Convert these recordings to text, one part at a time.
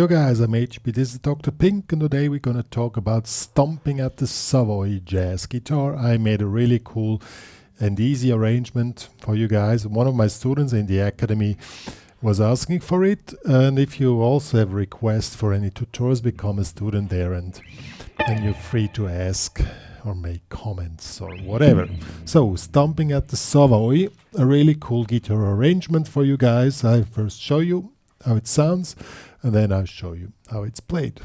Yo guys, I'm HB, this is Dr. Pink, and today we're gonna talk about Stomping at the Savoy jazz guitar. I made a really cool and easy arrangement for you guys. One of my students in the academy was asking for it, and if you also have requests for any tutorials, become a student there and you're free to ask or make comments or whatever. So, Stomping at the Savoy, a really cool guitar arrangement for you guys. I first show you how it sounds, and then I'll show you how it's played.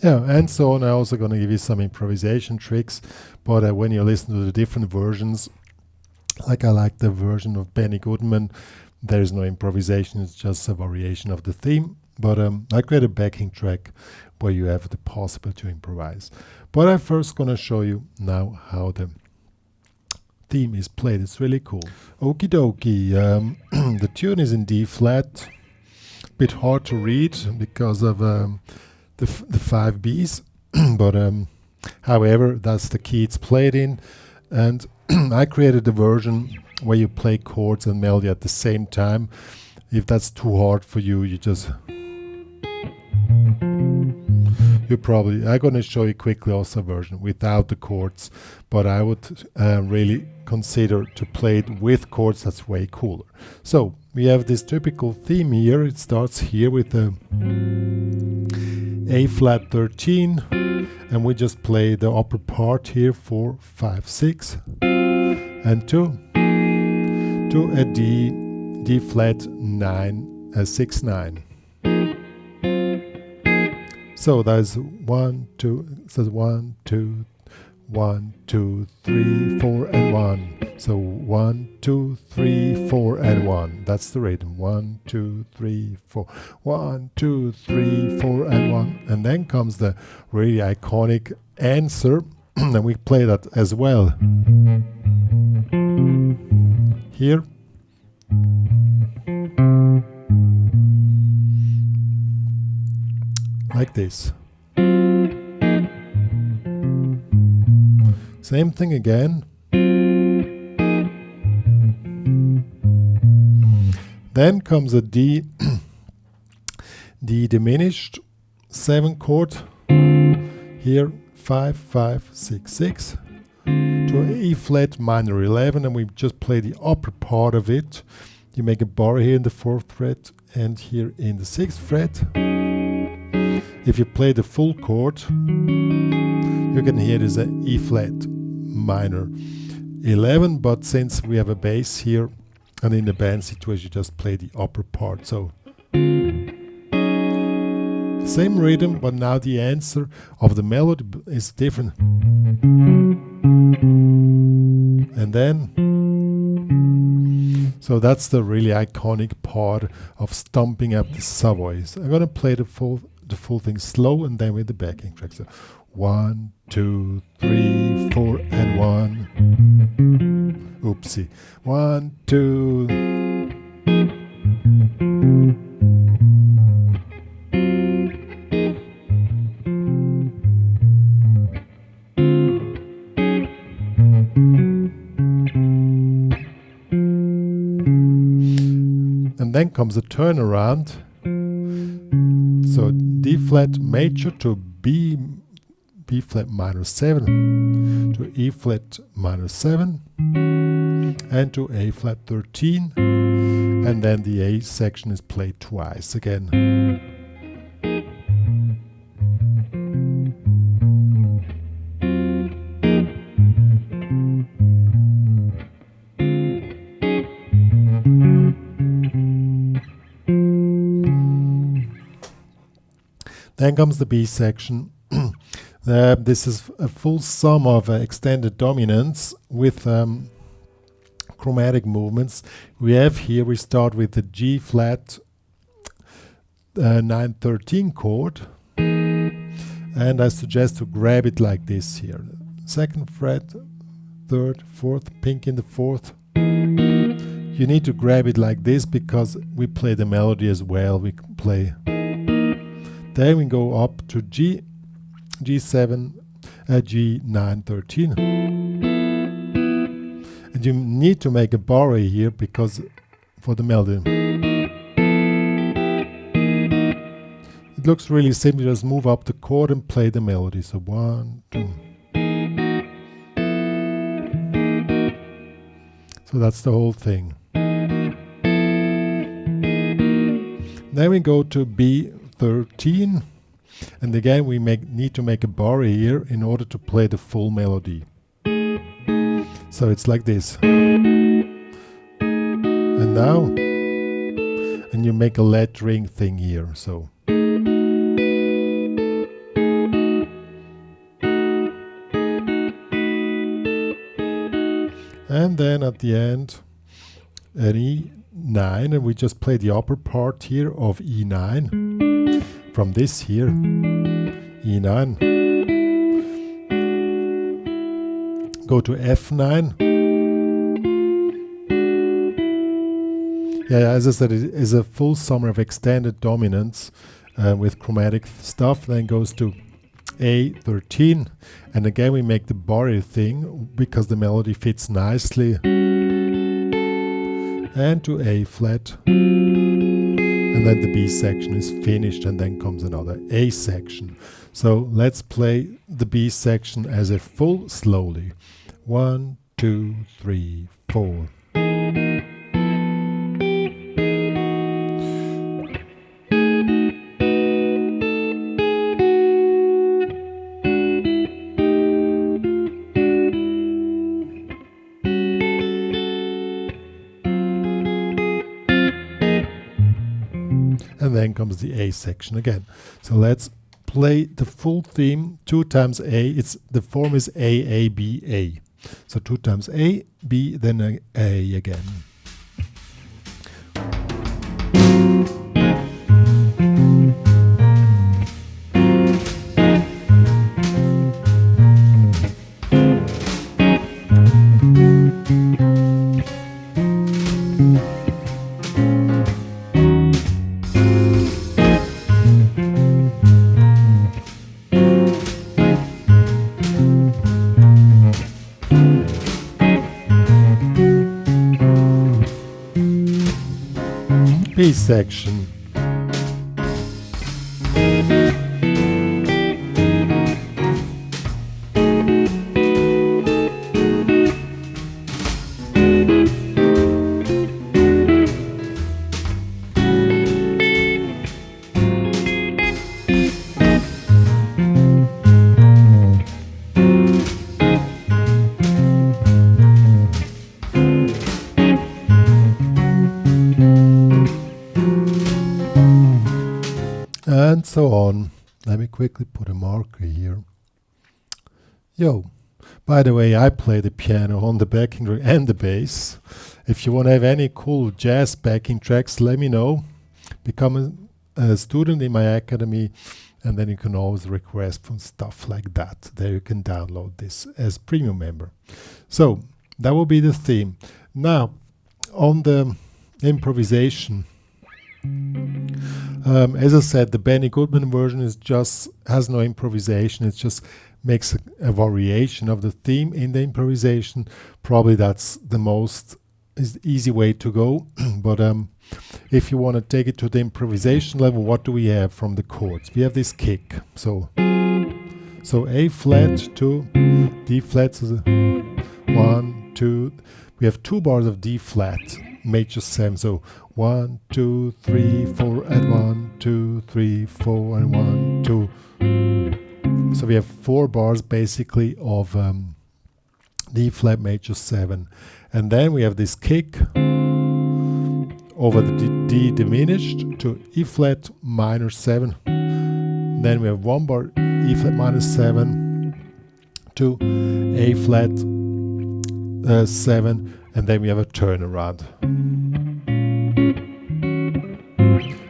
Yeah, and so on. I'm also going to give you some improvisation tricks, but when you listen to the different versions, like I like the version of Benny Goodman, there is no improvisation, it's just a variation of the theme, but I create a backing track where you have the possibility to improvise. But I'm first going to show you now how the theme is played. It's really cool. Okie dokie, the tune is in D flat, bit hard to read because of the 5 B's, but however, that's the key it's played in, and I created a version where you play chords and melody at the same time. If that's too hard for you, I'm gonna show you quickly also a version without the chords, but I would really consider to play it with chords. That's way cooler. So we have this typical theme here. It starts here with the A flat 13, and we just play the upper part here, 4, 5, 6, and to a D flat 9, 6, 9. So that's 1, 2, so 1, 2, 1, 2, 3, 4, and 1. So 1, 2, 3, 4, and 1. That's the rhythm. 1, 2, 3, 4. 1, 2, 3, 4, and 1. And then comes the really iconic answer, and we play that as well. Here. Like this. Same thing again. Then comes a D diminished 7 chord. Here 5, 5, 6, 6 to an E flat minor 11, and we just play the upper part of it. You make a bar here in the 4th fret and here in the 6th fret. If you play the full chord, you can hear there's an E flat minor 11, but since we have a bass here and in the band situation, you just play the upper part. So same rhythm, but now the answer of the melody is different. And then, so that's the really iconic part of Stomping at the Savoy. So I'm gonna play the full thing slow and then with the backing track. So 1, 2, 3, 4, and 1. Oopsie. 1, 2. and then comes a turnaround. So D flat major to B flat minor 7 to E flat minor 7 and to A flat 13, and then the A section is played twice again. Then comes the B section. This is a full sum of extended dominants with chromatic movements. We start with the G flat 9-13 chord, and I suggest to grab it like this here. Second fret, third, fourth, pink in the fourth. You need to grab it like this because we play the melody as well. We play. Then we go up to G7, G9, 13. And you need to make a borrow here because for the melody. It looks really simple. Just move up the chord and play the melody. So 1, 2. So that's the whole thing. Then we go to B13, and again we need to make a bar here in order to play the full melody. So it's like this. And now, and you make a lettering thing here. So. And then at the end, an E9, and we just play the upper part here of E9 from this here, E9. Go to F9. Yeah, as I said, it is a full summer of extended dominants with chromatic stuff. Then goes to A13, and again we make the barry thing because the melody fits nicely, and to A flat, and then the B section is finished, and then comes another A section. So let's play the B section as a full slowly. 1, 2, 3, 4. And then comes the A section again. So let's play the full theme 2 times A. The form is A, A, B, A. So 2 times A, B, then A again. B section. And so on. Let me quickly put a marker here. Yo, by the way, I play the piano on the backing track and the bass. If you want to have any cool jazz backing tracks, let me know. Become a student in my academy, and then you can always request for stuff like that. There you can download this as premium member. So that will be the theme. Now, on the improvisation. As I said, the Benny Goodman version has no improvisation. It just makes a variation of the theme in the improvisation. Probably that's the most is the easy way to go. But if you want to take it to the improvisation level, what do we have from the chords? We have this kick. So A flat to D flat. So 1, 2. We have 2 bars of D flat major 7. So 1, 2, 3, 4, and 1, 2, 3, 4, and 1, 2. So we have 4 bars basically of D flat major 7. And then we have this kick over the D diminished to E flat minor 7. Then we have 1 bar E flat minor 7 to A flat 7, and then we have a turnaround.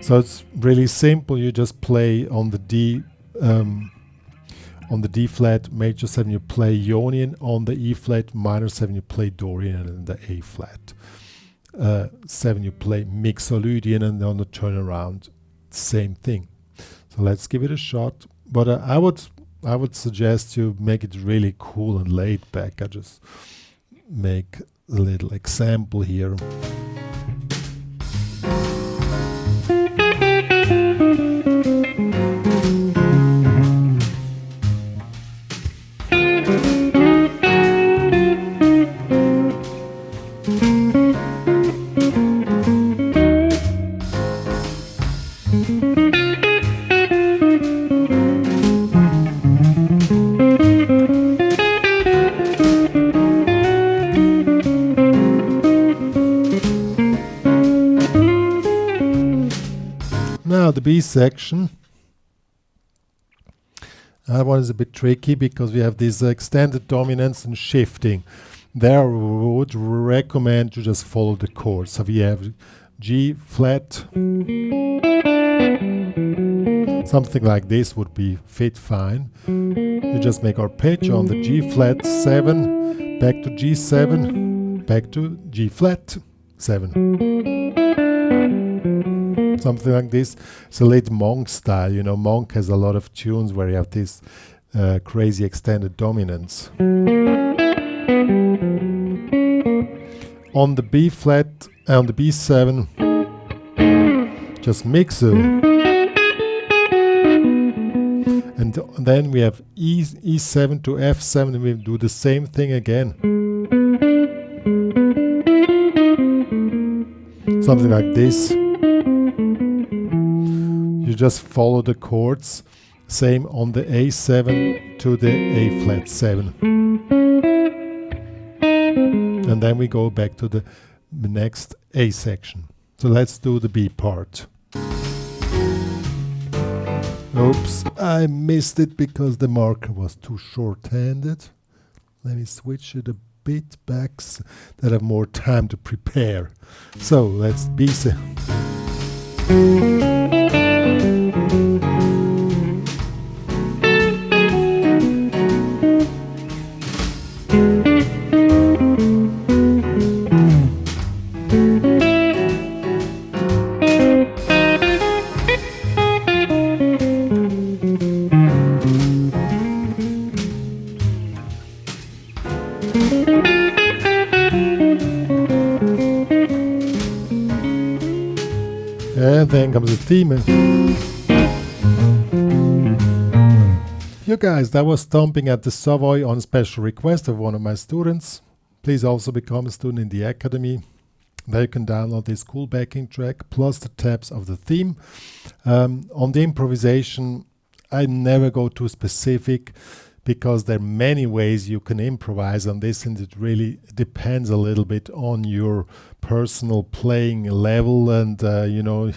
So it's really simple. You just play on the D flat major 7, you play Ionian. On the E flat minor 7, you play Dorian, and the A flat 7, you play Mixolydian, and on the turnaround, same thing. So let's give it a shot. But I would suggest you make it really cool and laid back. I just make a little example here. Now the B section. That one is a bit tricky because we have this extended dominance and shifting. There I would recommend you just follow the chords. So we have G flat. Something like this would be fit fine. You just make arpeggio on the G flat 7, back to G7, back to G flat 7. Something like this. It's a late Monk style. You know, Monk has a lot of tunes where you have this crazy extended dominance. On the B flat, on the B7, just mix it. And then we have E7 to F7, and we do the same thing again. Something like this. You just follow the chords. Same on the A7 to the A flat 7. And then we go back to the next A section. So let's do the B part. Oops, I missed it because the marker was too short-handed. Let me switch it a bit back so that I have more time to prepare. So let's B. And then comes the theme. You guys, that was Stomping at the Savoy on special request of one of my students. Please also become a student in the Academy. There you can download this cool backing track plus the tabs of the theme. On the improvisation, I never go too specific because there are many ways you can improvise on this, and it really depends a little bit on your personal playing level. And you know,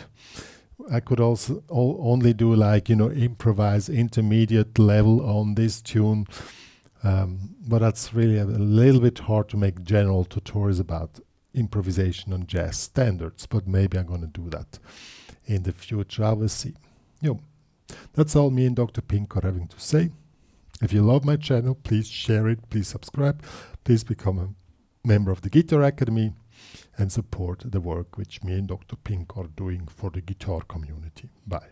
I could also only do like, you know, improvise intermediate level on this tune, but that's really a little bit hard to make general tutorials about improvisation on jazz standards, but maybe I'm going to do that in the future. I will see. That's all me and Dr. Pink are having to say. If you love my channel, please share it, please subscribe, please become a member of the Guitar Academy and support the work which me and Dr. Pink are doing for the guitar community. Bye.